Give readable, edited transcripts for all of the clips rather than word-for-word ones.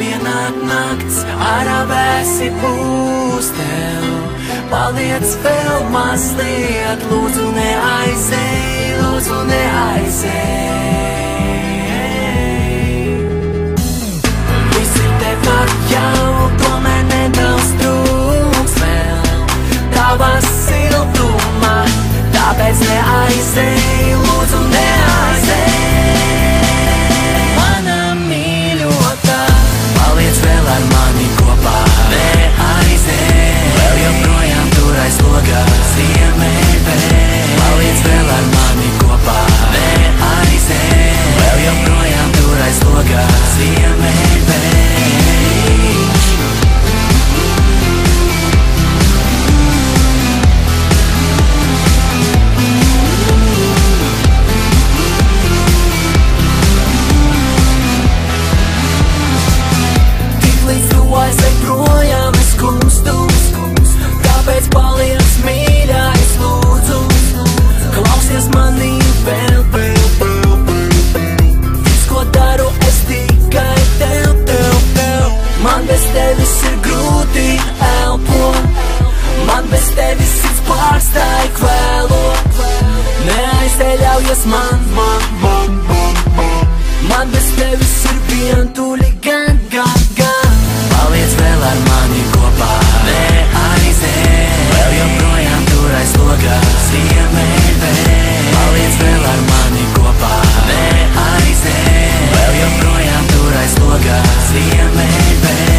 pienāk nakts, ārā vēsi būs tev. Paliec vēl mazliet, lūdzu neaizej, lūdzu neaizej. Viss ir tev atļau, tomēr nedaudz trūks vēl tava siltuma, tāpēc neaizej, lūdzu neaizej. Mana mīļotā, paliec vēl ar mani kopā, neaizej. Vēl joprojām tur aiz logā, ziemeļvēja. Paliec vēl ar mani kopā, neaizej. Vēl joprojām tur aiz logā, ziemeļvēja. Aizej projām, es kūstu, tāpēc paliec mīļais, lūdzu. Klausies manī vēl. Viss, ko daru, es tikai tev. Man bez tevis ir grūti elpot, man bez tevis sirds pārstāj kvēlo. Neaizteļaujies man bez tevis ir vientuļi gan. Paliec vēl ar mani kopā, neaizej. Vēl joprojām tur aiz logā, ziemeļvēja. Paliec vēl ar mani kopā, neaizej. Vēl joprojām tur aiz logā, ziemeļvēja.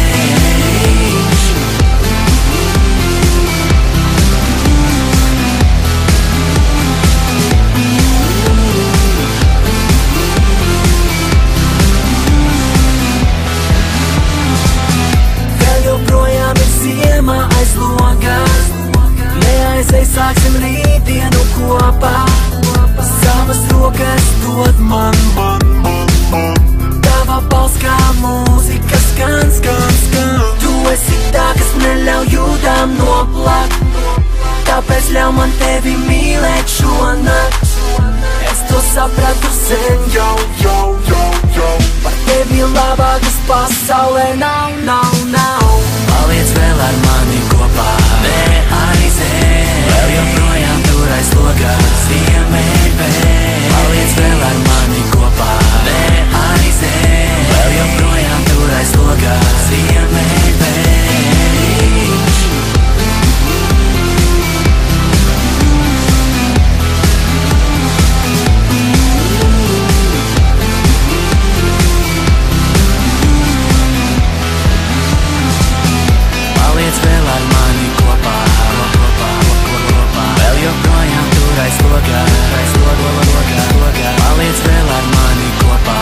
Aiz logā, neaizej, sāksim rītdienu kopā. Savas rokas dod man, tava balss kā mūzika skan. Tu esi tā, kas neļauj jūtām noplakt, tāpēc ļauj man tevi mīlēt šonakt. Es to sapratu sen jau. Par tevi labākas pasaulē nav. Paliec vēl ar mani kopā, neaizej. Vēl joprojām tur aiz logā, ziemeļvēja. Paliec vēl ar mani kopā, neaizej. Vēl joprojām tur aiz logā, ziemeļvēja. Paliec vēl ar mani kopā, vēl joprojām tur aiz logā, Paliec vēl ar mani kopā,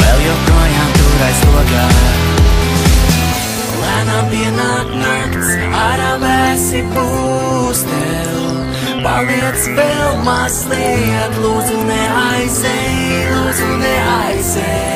vēl joprojām tur aiz logā. Lēnām pienāk nakts, ārā vēsi būs tev. Paliec vēl mazliet, lūdzu neaizej, lūdzu neaizej.